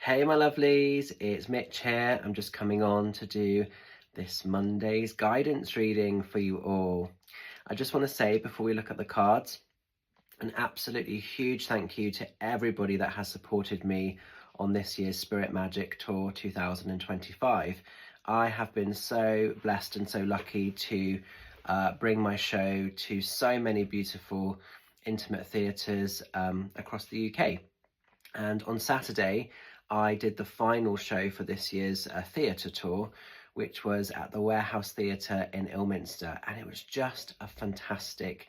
Hey my lovelies, it's Mitch here. I'm just coming on to do this Monday's guidance reading for you all. I just want to say before we look at the cards, an absolutely huge thank you to everybody that has supported me on this year's Spirit Magic Tour 2025. I have been so blessed and so lucky to bring my show to so many beautiful intimate theatres across the UK. And on Saturday, I did the final show for this year's theatre tour, which was at the Warehouse Theatre in Ilminster. And it was just a fantastic,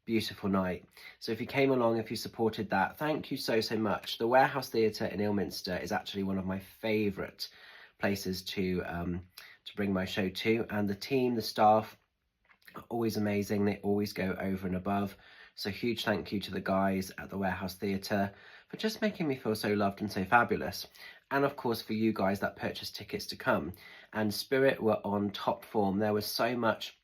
beautiful night. So if you came along, if you supported that, thank you so, so much. The Warehouse Theatre in Ilminster is actually one of my favourite places to bring my show to. And the team, the staff, are always amazing. They always go over and above. So huge thank you to the guys at the Warehouse Theatre for just making me feel so loved and so fabulous. And of course for you guys that purchased tickets to come. And Spirit were on top form. There was so much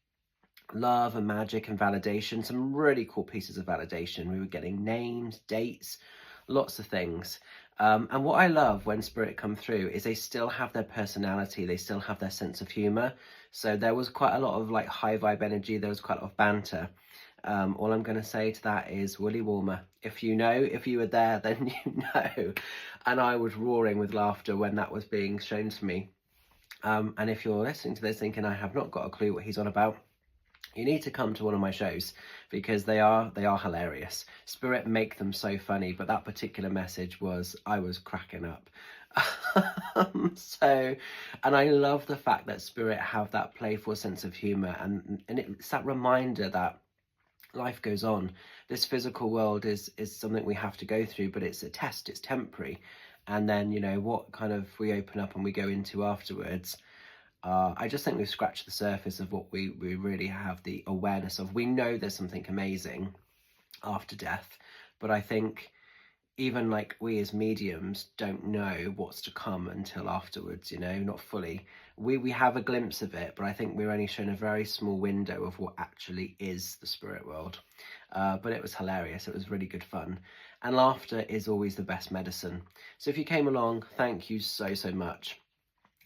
love and magic and validation, some really cool pieces of validation. We were getting names, dates, lots of things. And what I love when Spirit come through is they still have their personality, they still have their sense of humour. So there was quite a lot of like high vibe energy, there was quite a lot of banter. All I'm going to say to that is Willy Warmer. If you know, if you were there, then you know. And I was roaring with laughter when that was being shown to me. And if you're listening to this thinking I have not got a clue what he's on about, you need to come to one of my shows because they are hilarious. Spirit make them so funny, but that particular message was, I was cracking up. And I love the fact that Spirit have that playful sense of humour, and it's that reminder that life goes on. This physical world is something we have to go through, but it's a test, it's temporary. And then, you know, what kind of we open up and we go into afterwards, I just think we've scratched the surface of what we really have the awareness of. We know there's something amazing after death, but I think even like we as mediums don't know what's to come until afterwards, you know, not fully. We have a glimpse of it, but I think we're only shown a very small window of what actually is the spirit world. But it was hilarious. It was really good fun. And laughter is always the best medicine. So if you came along, thank you so, so much.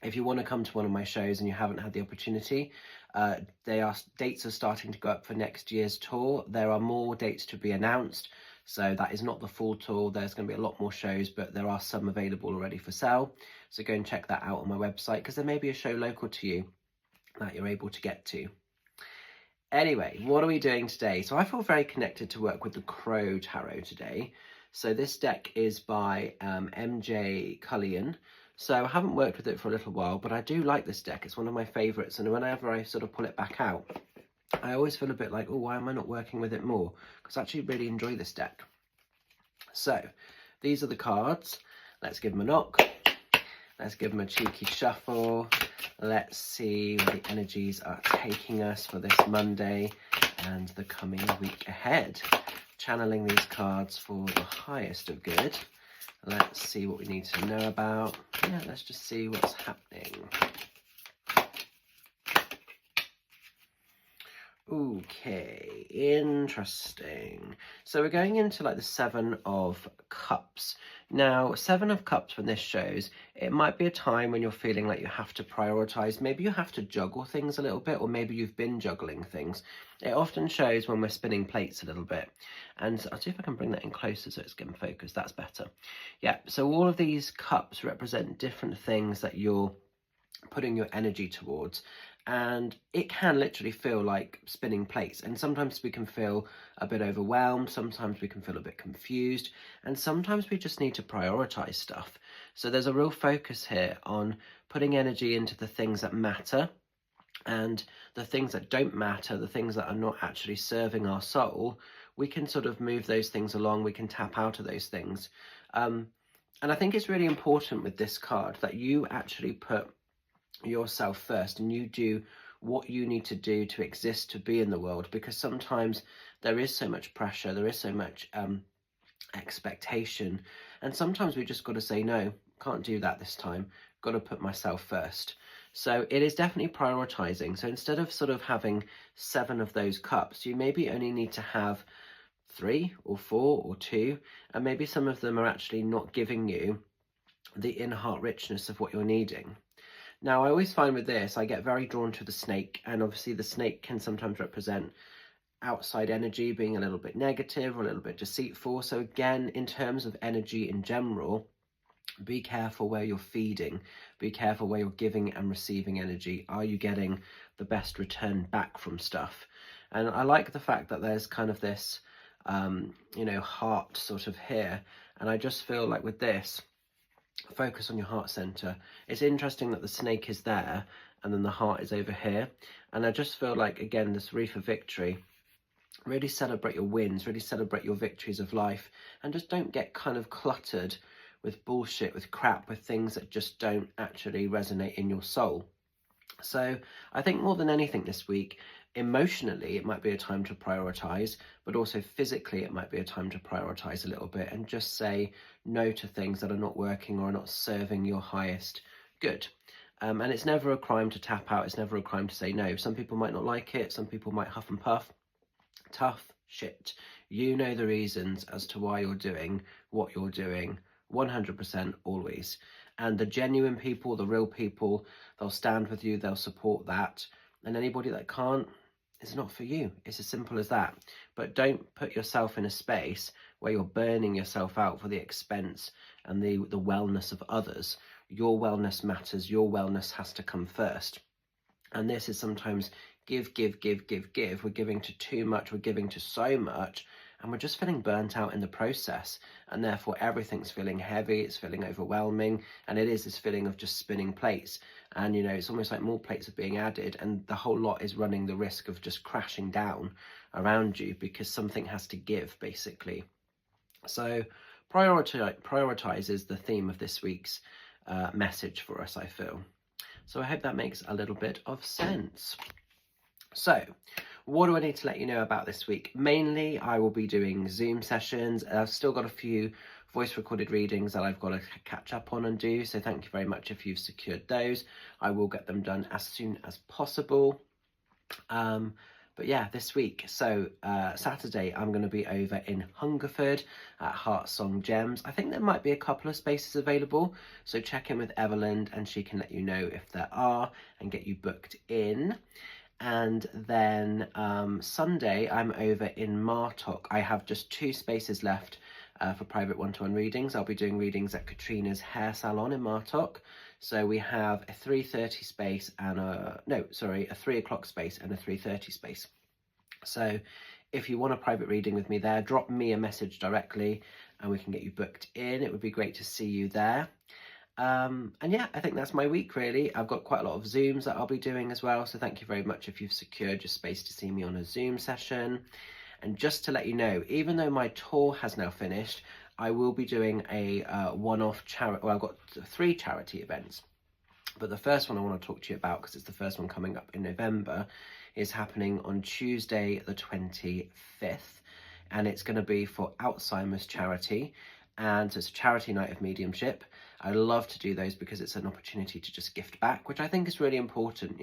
If you want to come to one of my shows and you haven't had the opportunity, dates are starting to go up for next year's tour. There are more dates to be announced. So that is not the full tour. There's going to be a lot more shows, but there are some available already for sale. So go and check that out on my website, because there may be a show local to you that you're able to get to. Anyway, what are we doing today? So I feel very connected to work with the Crow Tarot today. So this deck is by MJ Cullion. So I haven't worked with it for a little while, but I do like this deck. It's one of my favourites, and whenever I sort of pull it back out, I always feel a bit like, oh, why am I not working with it more? Because I actually really enjoy this deck. So these are the cards. Let's give them a knock. Let's give them a cheeky shuffle. Let's see where the energies are taking us for this Monday and the coming week ahead. Channeling these cards for the highest of good. Let's see what we need to know about. Yeah, let's just see what's happening. Okay, interesting. So we're going into like the Seven of Cups. Now, Seven of Cups, when this shows, it might be a time when you're feeling like you have to prioritize. Maybe you have to juggle things a little bit, or maybe you've been juggling things. It often shows when we're spinning plates a little bit. And I'll see if I can bring that in closer so it's getting focused. That's better. Yeah, so all of these cups represent different things that you're putting your energy towards. And it can literally feel like spinning plates, and sometimes we can feel a bit overwhelmed, sometimes we can feel a bit confused, and sometimes we just need to prioritize stuff. So there's a real focus here on putting energy into the things that matter, and the things that don't matter, the things that are not actually serving our soul, we can sort of move those things along, we can tap out of those things. And I think it's really important with this card that you actually put yourself first, and you do what you need to do to exist, to be in the world, because sometimes there is so much pressure, there is so much expectation, and sometimes we just got to say no, can't do that this time, got to put myself first. So it is definitely prioritizing. So instead of sort of having 7 of those cups, you maybe only need to have 3 or 4 or 2, and maybe some of them are actually not giving you the in-heart richness of what you're needing. Now, I always find with this, I get very drawn to the snake, and obviously the snake can sometimes represent outside energy being a little bit negative or a little bit deceitful. So again, in terms of energy in general, be careful where you're feeding, be careful where you're giving and receiving energy. Are you getting the best return back from stuff? And I like the fact that there's kind of this, heart sort of here. And I just feel like with this, focus on your heart center. It's interesting that the snake is there and then the heart is over here. And I just feel like, again, this wreath of victory, really celebrate your wins, really celebrate your victories of life, and just don't get kind of cluttered with bullshit, with crap, with things that just don't actually resonate in your soul. So I think more than anything this week, emotionally, it might be a time to prioritize, but also physically, it might be a time to prioritize a little bit and just say no to things that are not working or are not serving your highest good. And it's never a crime to tap out. It's never a crime to say no. Some people might not like it. Some people might huff and puff. Tough shit. You know the reasons as to why you're doing what you're doing 100% always. And the genuine people, the real people, they'll stand with you, they'll support that. And anybody that can't, it's not for you. It's as simple as that. But don't put yourself in a space where you're burning yourself out for the expense and the wellness of others. Your wellness matters. Your wellness has to come first. And this is sometimes give. We're giving to too much. We're giving to so much. And we're just feeling burnt out in the process. And therefore, everything's feeling heavy. It's feeling overwhelming. And it is this feeling of just spinning plates. And, it's almost like more plates are being added. And the whole lot is running the risk of just crashing down around you because something has to give, basically. So prioritize is the theme of this week's message for us, I feel. So I hope that makes a little bit of sense. So what do I need to let you know about this week? Mainly, I will be doing Zoom sessions. I've still got a few voice recorded readings that I've got to catch up on and do. So thank you very much if you've secured those. I will get them done as soon as possible. But yeah, this week, so Saturday, I'm going to be over in Hungerford at Heart Song Gems. I think there might be a couple of spaces available, so check in with Everland and she can let you know if there are and get you booked in. And then Sunday, I'm over in Martock. I have just 2 spaces left for private one-to-one readings. I'll be doing readings at Katrina's hair salon in Martock. So we have a 3:30 space and a 3 o'clock space and a 3:30 space. So if you want a private reading with me there, drop me a message directly and we can get you booked in. It would be great to see you there. And yeah, I think that's my week really. I've got quite a lot of Zooms that I'll be doing as well. So thank you very much if you've secured your space to see me on a Zoom session. And just to let you know, even though my tour has now finished, I will be doing a one-off charity. Well, I've got 3 charity events. But the first one I want to talk to you about, because it's the first one coming up in November, is happening on Tuesday the 25th. And it's going to be for Alzheimer's charity. And so it's a charity night of mediumship. I love to do those because it's an opportunity to just gift back, which I think is really important,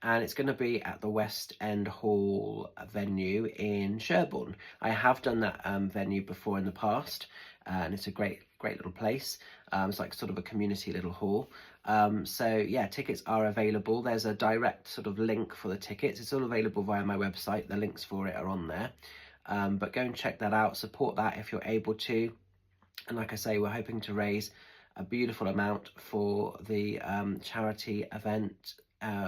and it's going to be at the West End Hall venue in Sherborne. I have done that venue before in the past, and it's a great little place. It's like sort of a community little hall. So yeah, tickets are available. There's a direct sort of link for the tickets. It's all available via my website. The links for it are on there. But go and check that out. Support that if you're able to. And like I say, we're hoping to raise a beautiful amount for the charity event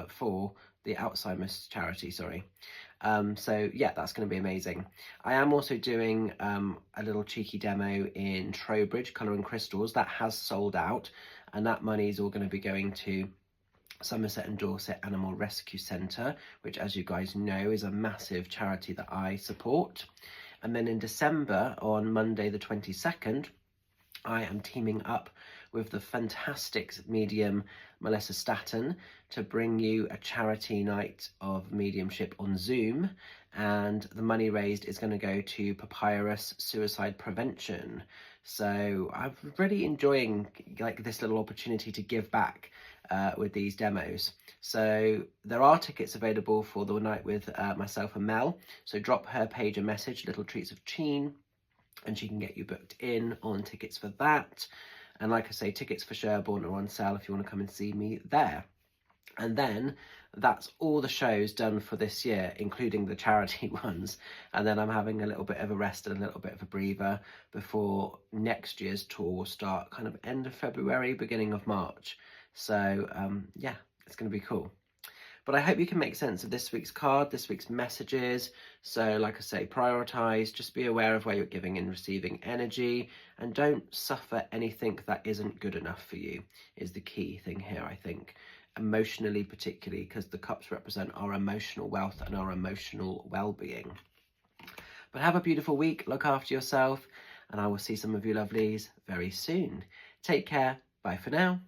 for the Alzheimer's charity, so yeah, that's going to be amazing. I am also doing a little cheeky demo in Trowbridge, Colour and Crystals. That has sold out, and that money is all going to be going to Somerset and Dorset Animal Rescue Centre, which, as you guys know, is a massive charity that I support. And then in December, on Monday the 22nd, I am teaming up with the fantastic medium Melissa Staton to bring you a charity night of mediumship on Zoom, and the money raised is going to go to Papyrus Suicide Prevention. So I'm really enjoying this little opportunity to give back with these demos. So there are tickets available for the night with myself and Mel, so drop her page a message, Little Treats of Cheen, and she can get you booked in on tickets for that. And like I say, tickets for Sherborne are on sale if you want to come and see me there. And then that's all the shows done for this year, including the charity ones. And then I'm having a little bit of a rest and a little bit of a breather before next year's tour will start kind of end of February, beginning of March. So yeah, it's going to be cool. But I hope you can make sense of this week's card, this week's messages. So like I say, prioritize, just be aware of where you're giving and receiving energy, and don't suffer anything that isn't good enough for you is the key thing here, I think. Emotionally, particularly, because the cups represent our emotional wealth and our emotional well-being. But have a beautiful week, look after yourself, and I will see some of you lovelies very soon. Take care, bye for now.